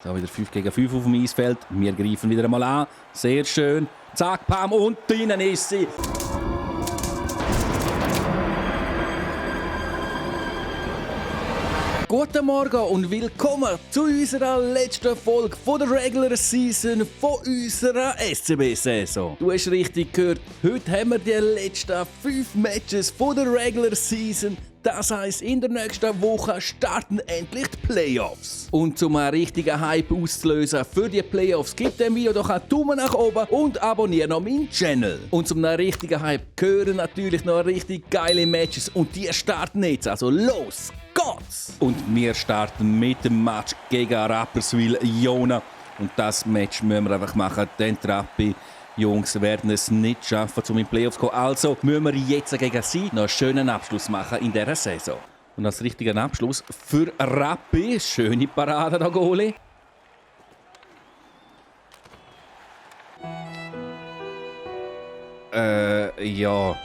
So, wieder 5 gegen 5 auf dem Eisfeld. Wir greifen wieder einmal an. Sehr schön. Zack, pam, und drinnen ist sie. Guten Morgen und willkommen zu unserer letzten Folge von der Regular Season von unserer SCB-Saison. Du hast richtig gehört, heute haben wir die letzten 5 Matches von der Regular Season. Das heisst, in der nächsten Woche starten endlich die Playoffs. Und um einen richtigen Hype auszulösen für die Playoffs, gib dem Video doch einen Daumen nach oben und abonniere noch meinen Channel. Und zum einem richtigen Hype gehören natürlich noch richtig geile Matches und die starten jetzt. Also los geht's! Und wir starten mit dem Match gegen Rapperswil Jona. Und das Match müssen wir einfach machen, denn die Rappi Jungs werden es nicht schaffen, um in die Playoffs zu kommen. Also müssen wir jetzt gegen sie noch einen schönen Abschluss machen in dieser Saison. Und als richtigen Abschluss für Rappi, schöne Parade da, Goalie. Ja.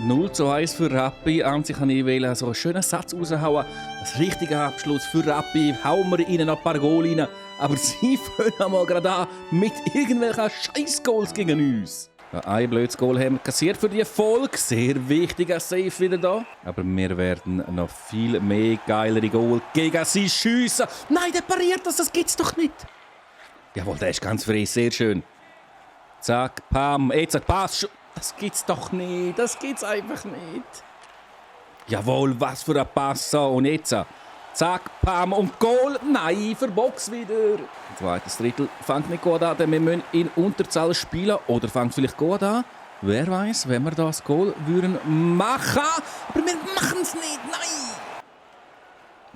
0:1 für Rappi. An sich kann ich wählen, so einen schönen Satz raushauen. Ein richtiger Abschluss für Rappi. Hauen wir ihnen noch ein paar Goal rein. Aber sie fangen einmal gerade an mit irgendwelchen Scheiß-Goals gegen uns. Ja, ein blödes Goal haben wir kassiert für die Folge. Sehr wichtiger Save wieder da. Aber wir werden noch viel mehr geilere Goal gegen sie schiessen. Nein, der pariert das gibt's doch nicht. Jawohl, der ist ganz frei, sehr schön. Zack, pam, jetzt Pass. Das gibt's doch nicht, das gibt's einfach nicht. Jawohl, was für ein Pass. Und jetzt, zack, pam und Goal. Nein, für Box wieder. Zweites Drittel fängt nicht gut an, denn wir müssen in Unterzahl spielen. Oder fängt vielleicht gut an. Wer weiß, wenn wir das Goal würden machen. Aber wir machen es nicht, nein.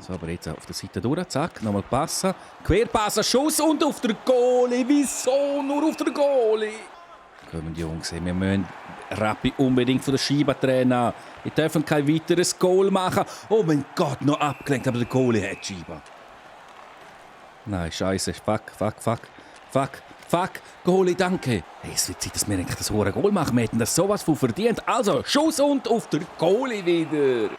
So, aber jetzt auf der Seite durch, zack, nochmal passen. Querpassen, Schuss und auf der Goalie. Wieso nur auf der Goalie? Kommen die Jungs, wir müssen Rappi unbedingt von der Scheibe trennen. Wir dürfen kein weiteres Goal machen. Oh mein Gott, noch abgelenkt, aber der Goalie hat die Scheibe. Nein, scheiße, fuck, Goalie, danke. Hey, es wird Zeit, dass wir das hohe Goal machen. Wir hätten das sowas von verdient. Also, Schuss und auf der Goalie wieder.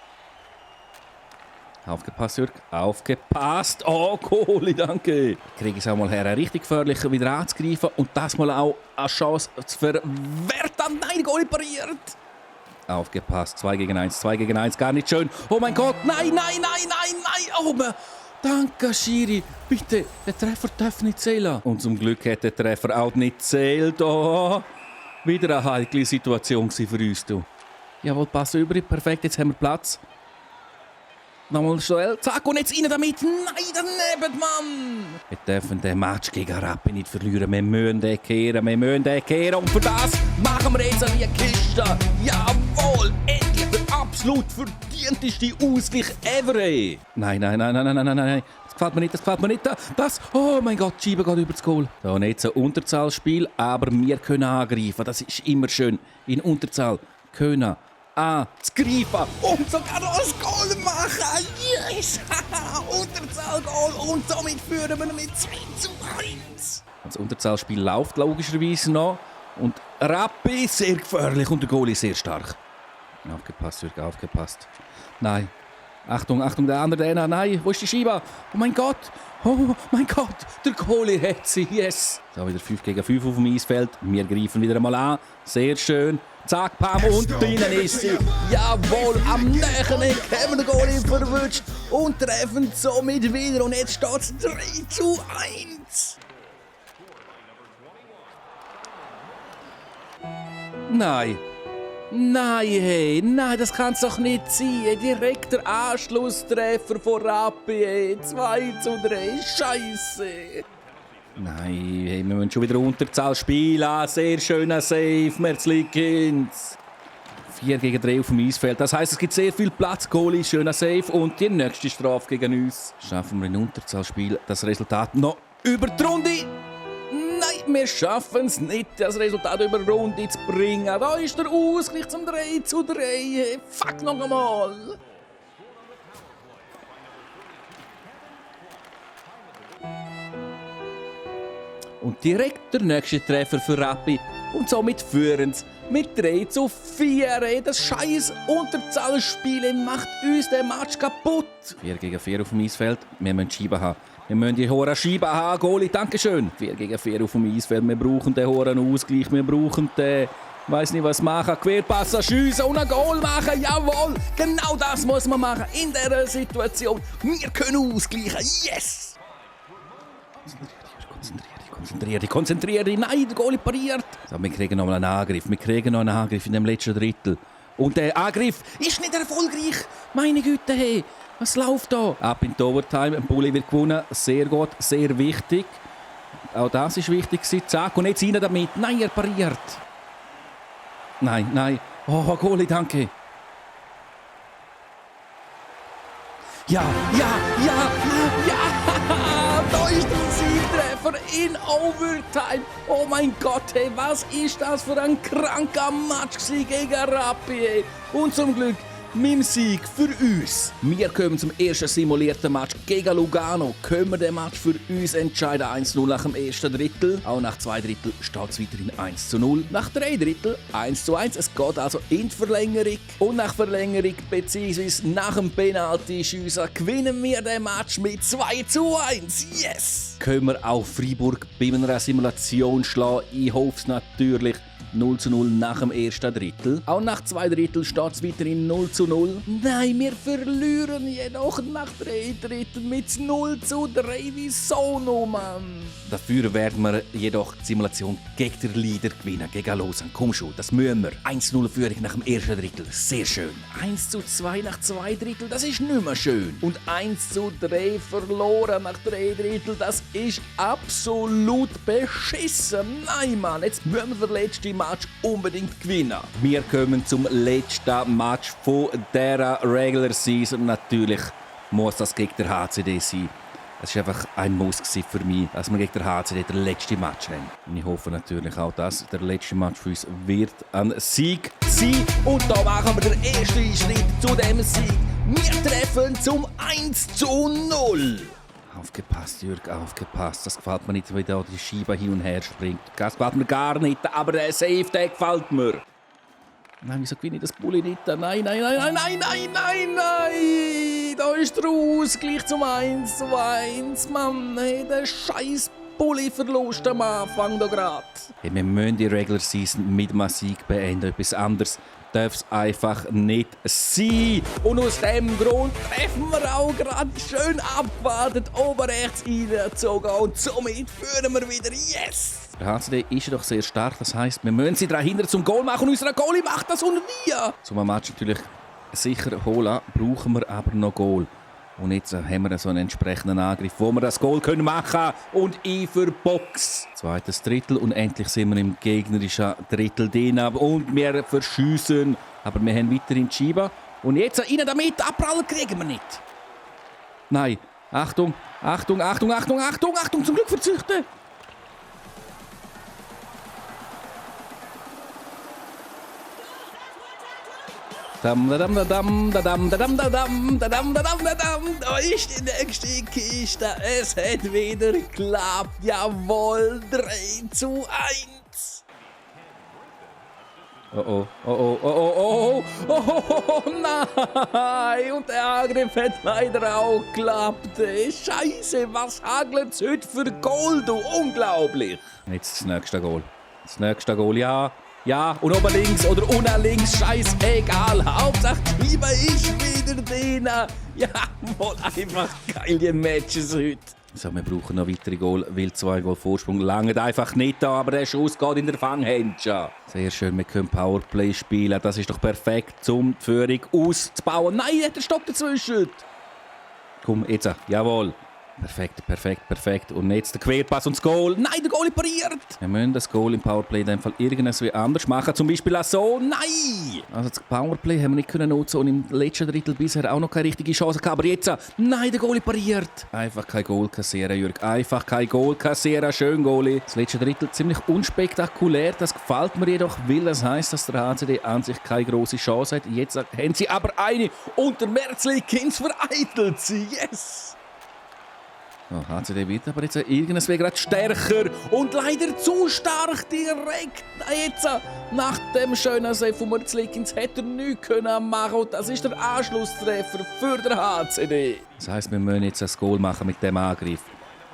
Aufgepasst, Jörg. Aufgepasst. Oh, Goalie, danke. Kriege ich es auch mal her, richtig gefährlich wieder anzugreifen und das mal auch eine Chance zu verwerten. Nein, Goalie pariert. Aufgepasst. 2 gegen 1, gar nicht schön. Oh mein Gott, nein. Oh, danke, Schiri. Bitte, der Treffer darf nicht zählen. Und zum Glück hat der Treffer auch nicht zählt. Oh, wieder eine heikle Situation für uns. Du. Jawohl, Pass über. Perfekt, jetzt haben wir Platz. Nochmal schnell. Zack, und jetzt rein damit. Nein, daneben, Mann. Wir dürfen den Match gegen Rappi nicht verlieren. Wir müssen den kehren. Und für das machen wir jetzt eine Kiste. Jawohl, endlich der absolut verdienteste Ausgleich ever. Nein. Das gefällt mir nicht. Das, oh mein Gott, die Scheibe geht über das Goal. So, und jetzt ein Unterzahlspiel, aber wir können angreifen. Das ist immer schön. In Unterzahl können zu greifen und sogar noch ein Goal machen. Yes! Unterzahl-Goal und somit führen wir mit 2:1. Das Unterzahlspiel läuft logischerweise noch und Rappi sehr gefährlich und der Goalie sehr stark. Aufgepasst, Jürgen, aufgepasst. Nein. Achtung, der andere, nein, wo ist die Scheibe? Oh mein Gott, der Goalie hat sie, yes. So, wieder 5 gegen 5 auf dem Eisfeld. Wir greifen wieder einmal an, sehr schön. Zack, pam, und drinnen ist sie. Jawohl, am nächsten Eck haben wir den Goalie verwünscht und treffen somit wieder. Und jetzt steht es 3:1. Nein, das kann es doch nicht sein. Direkter Anschlusstreffer von Rappi. 2:3, Scheiße. Nein, wir müssen schon wieder Unterzahl spielen. Sehr schöner Save, Merzlikins. 4 gegen 3 auf dem Eisfeld. Das heisst, es gibt sehr viel Platz. Goalie, schöner Save. Und die nächste Strafe gegen uns. Schaffen wir in Unterzahlspiel das Resultat noch über die Runde? Nein, wir schaffen es nicht, das Resultat über die Runde zu bringen. Da ist der Ausgleich zum 3:3. Fuck noch einmal. Und direkt der nächste Treffer für Rappi. Und somit führen sie mit 3:4. Das scheiß Unterzahlspiel macht uns den Match kaputt. 4 gegen 4 auf dem Eisfeld. Wir müssen Scheiben haben. Wir müssen die hohen Scheiben haben, Goalie, dankeschön. 4 gegen 4 auf dem Eisfeld, wir brauchen den hohen Ausgleich, wir brauchen den... Weiss nicht, was machen. Querpassen, schiessen und ein Goal machen. Jawohl! Genau das muss man machen in dieser Situation. Wir können ausgleichen. Yes! Konzentrier dich. Nein, der Goalie pariert. So, wir kriegen noch mal einen Angriff. In dem letzten Drittel. Und der Angriff ist nicht erfolgreich. Meine Güte, hey. Was läuft da? Ab in die Overtime. Ein Bulli wird gewonnen. Sehr gut, sehr wichtig. Auch das war wichtig. Zack, und jetzt rein damit. Nein, er pariert. Nein. Oh, Goalie, danke. Ja. Da ist der Siegtreffer in Overtime. Oh mein Gott, hey, was ist das für ein kranker Match gegen Rappi? Und zum Glück mit dem Sieg für uns. Wir kommen zum ersten simulierten Match gegen Lugano. Können wir den Match für uns entscheiden? 1-0 nach dem ersten Drittel. Auch nach 2 Drittel steht es weiterhin 1-0. Nach 3 Drittel 1-1. Es geht also in die Verlängerung. Und nach Verlängerung bzw. nach dem Penalty-Schiessen gewinnen wir den Match mit 2-1. Yes! Können wir auch Freiburg bei einer Simulation schlagen? Ich hoffe es natürlich. 0-0 nach dem ersten Drittel. Auch nach 2 Drittel steht es weiterhin 0-0. Nein, wir verlieren jedoch nach 3 Dritteln mit 0-3. Wieso noch, Mann? Dafür werden wir jedoch die Simulation gegen den Leader gewinnen, gegen Lausanne. Komm schon, das müssen wir. 1-0 Führung nach dem ersten Drittel, sehr schön. 1-2 nach 2 Drittel, das ist nicht mehr schön. Und 1-3 verloren nach 3 Drittel, das ist absolut beschissen. Nein, Mann, jetzt müssen wir den letzten Match unbedingt gewinnen. Wir kommen zum letzten Match von dieser Regular Season. Natürlich muss das gegen den HCD sein. Es war einfach ein Muss für mich, dass wir gegen den HCD den letzten Match haben. Und ich hoffe natürlich auch, dass der letzte Match für uns wird ein Sieg sein. Und da machen wir den ersten Schritt zu diesem Sieg. Wir treffen zum 1-0. Aufgepasst, Jürg, aufgepasst. Das gefällt mir nicht, wie da die Scheibe hin und her springt. Das gefällt mir gar nicht, aber der Safe, der gefällt mir. Nein, wieso gewinne ich das Bulli nicht? Nein. Da ist der Ausgleich zum 1-1. Mann, hey, der scheiß Bulli-Verlust am Anfang da gerade. Hey, wir müssen die Regular Season mit einem Sieg beenden. Etwas anderes darf es einfach nicht sein. Und aus dem Grund treffen wir auch gerade schön abgewartet, oben rechts reingezogen. Und somit führen wir wieder. Yes! Der HCD ist doch sehr stark. Das heisst, wir müssen sie dahinter zum Goal machen. Und unser Goalie macht das und wir. Zum Match natürlich sicher holen, brauchen wir aber noch Goal. Und jetzt haben wir so einen entsprechenden Angriff, wo wir das Goal machen können. Und ich für Box. Zweites Drittel und endlich sind wir im gegnerischen Drittel drin. Und wir verschiessen. Aber wir haben weiterhin die Scheibe. Und jetzt rein damit, abprallen kriegen wir nicht. Nein, Achtung, zum Glück verzüchten. Da ist die nächste Kiste. Es hat wieder geklappt. Jawohl, 3-1. Oh, nein! Und der Angriff hat leider auch geklappt. Scheiße, was hagelt es heute für Goal, du? Unglaublich! Jetzt das nächste Goal. Ja, und oben links oder unten links, scheißegal. Hauptsache die Scheibe ist wieder drin. Ja, wohl einfach geile Matches heute. So, wir brauchen noch weitere Goal, weil 2 Goal Vorsprung langen einfach nicht da, aber der Schuss geht in der Fanghändchen. Sehr schön, wir können Powerplay spielen. Das ist doch perfekt, um die Führung auszubauen. Nein, hat der Stock dazwischen. Komm, jetzt, jawohl. Perfekt. Und jetzt der Querpass und das Goal. Nein, der Goalie pariert. Wir müssen das Goal im Powerplay in dem Fall irgendwie anders machen. Zum Beispiel auch so. Nein! Also das Powerplay haben wir nicht nutzen und im letzten Drittel bisher auch noch keine richtige Chance gehabt. Aber jetzt, nein, der Goalie pariert. Einfach kein Goal kassieren, Jürg. Einfach kein Goal kassieren. Schön, Goalie. Das letzte Drittel ziemlich unspektakulär. Das gefällt mir jedoch, weil das heisst, dass der HCD an sich keine grosse Chance hat. Jetzt haben sie aber eine. Und der Merzlikins vereitelt sie. Yes! Oh, HCD wird aber jetzt irgendwas gerade stärker und leider zu stark direkt. Jetzt, nach dem schönen Save von Merzlikins hätte er nichts machen und das ist der Anschlusstreffer für den HCD. Das heisst, wir müssen jetzt ein Goal machen mit dem Angriff.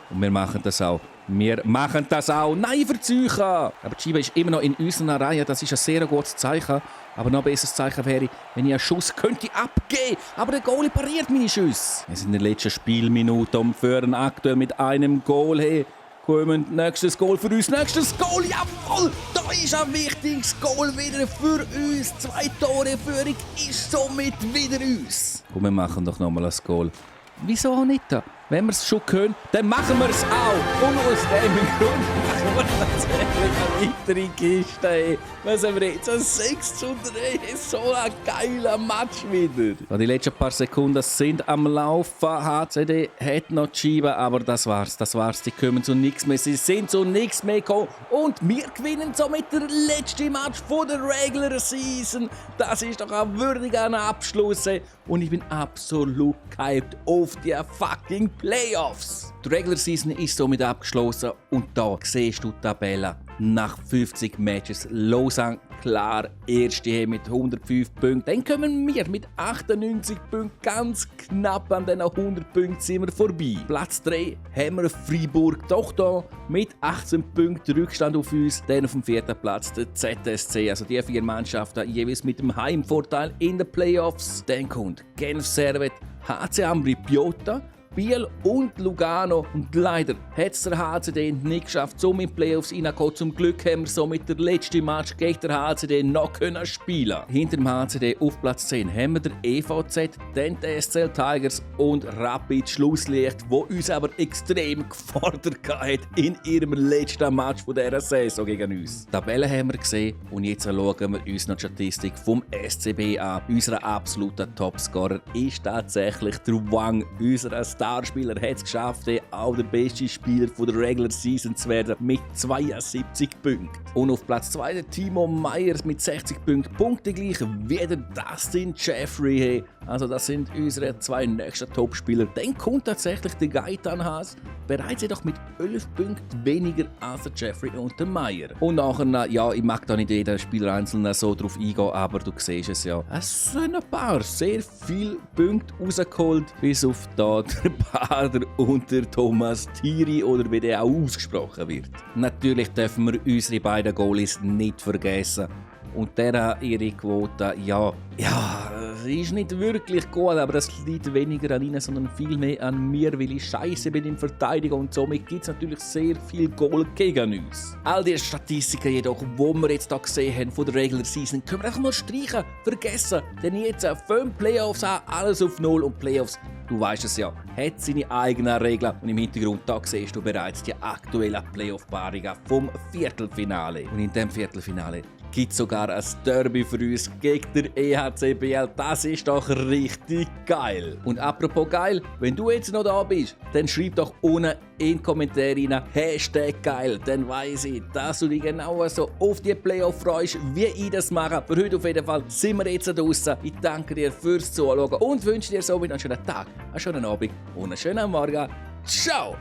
Und wir machen das auch. Wir machen das auch. Nein, verzeichen! Aber Chiba ist immer noch in unserer Reihe. Das ist ein sehr gutes Zeichen. Aber noch ein besseres Zeichen wäre, wenn ich einen Schuss könnte abgeben. Aber der Goalie pariert meine Schüsse. Wir sind in der letzten Spielminute und führen aktuell mit einem Goal. Hey, kommen nächstes Goal für uns. Nächstes Goal, jawohl! Da ist ein wichtiges Goal wieder für uns. 2 Tore Führung ist somit wieder uns. Komm, wir machen doch nochmal ein Goal. Wieso auch nicht? Wenn wir es schon können, dann machen wir es auch. Und aus dem Grund machen wir tatsächlich eine weitere Kiste. Ey. Was haben wir jetzt? Ein 6:3. So ein geiler Match wieder. Die letzten paar Sekunden sind am Laufen. HCD hat noch die Scheibe, aber das war's. Die kommen zu nichts mehr. Sie sind zu nichts mehr gekommen. Und wir gewinnen somit der letzte Match von der Regular Season. Das ist doch ein würdiger Abschluss. Und ich bin absolut gehypt auf die fucking Playoffs. Die Regular Season ist somit abgeschlossen und da siehst du die Tabelle. Nach 50 Matches Lausanne klar erste mit 105 Punkten. Dann kommen wir mit 98 Punkten ganz knapp an diesen 100 Punkten sind wir vorbei. Platz 3 haben wir Freiburg doch da mit 18 Punkten Rückstand auf uns. Dann auf dem 4. Platz der ZSC, also die 4 Mannschaften jeweils mit dem Heimvorteil in den Playoffs. Dann kommt Genf Servet, HC Ambri Piotta, Biel und Lugano. Und leider hat es der HCD nicht geschafft, so in die Playoffs reinzukommen. Zum Glück haben wir somit den letzten Match gegen den HCD noch spielen. Hinter dem HCD auf Platz 10 haben wir den EVZ, dann die SCL Tigers und Rapid Schlusslicht, wo uns aber extrem gefordert hat in ihrem letzten Match von dieser Saison gegen uns. Die Tabelle haben wir gesehen und jetzt schauen wir uns noch die Statistik vom SCB an. Unser absoluter Topscorer ist tatsächlich der Wang, unser Starspieler hat es geschafft, auch der beste Spieler von der Regular Season zu werden mit 72 Punkten. Und auf Platz 2 der Timo Meyers mit 60 Punkten. Punkte gleich wie der Dustin Jeffrey. Also das sind unsere 2 nächsten Topspieler. Dann kommt tatsächlich der Gaetan Haas bereits jedoch mit 11 Punkten weniger als der Jeffrey und der Meyer. Und nachher, ja, ich mag da nicht jeden Spieler einzeln so drauf eingehen, aber du siehst es ja. Es sind ein paar sehr viele Punkte rausgeholt, bis auf da der Bader und der Thomas Thierry oder wie der auch ausgesprochen wird. Natürlich dürfen wir unsere beiden Goalies nicht vergessen. Und ihre Quote, ja, sie ist nicht wirklich gut, aber das liegt weniger an ihnen, sondern vielmehr an mir, weil ich scheiße bin in Verteidigung und somit gibt es natürlich sehr viel Goal gegen uns. All diese Statistiken jedoch, die wir jetzt hier gesehen haben von der Regular Season, können wir einfach mal streichen, vergessen, denn jetzt 5 Playoffs an, alles auf 0 und Playoffs. Du weißt es ja, hat seine eigenen Regeln und im Hintergrund da siehst du bereits die aktuellen Playoff-Paarungen vom Viertelfinale. Und in diesem Viertelfinale gibt es sogar ein Derby für uns gegen den EHCBL. Das ist doch richtig geil. Und apropos geil, wenn du jetzt noch da bist, dann schreib doch unten in die Kommentare rein #geil. Dann weiss ich, dass du dich genau so auf die Playoff freust, wie ich das mache. Für heute auf jeden Fall sind wir jetzt draußen. Ich danke dir fürs Zuschauen und wünsche dir somit einen schönen Tag, einen schönen Abend und einen schönen Morgen. Ciao!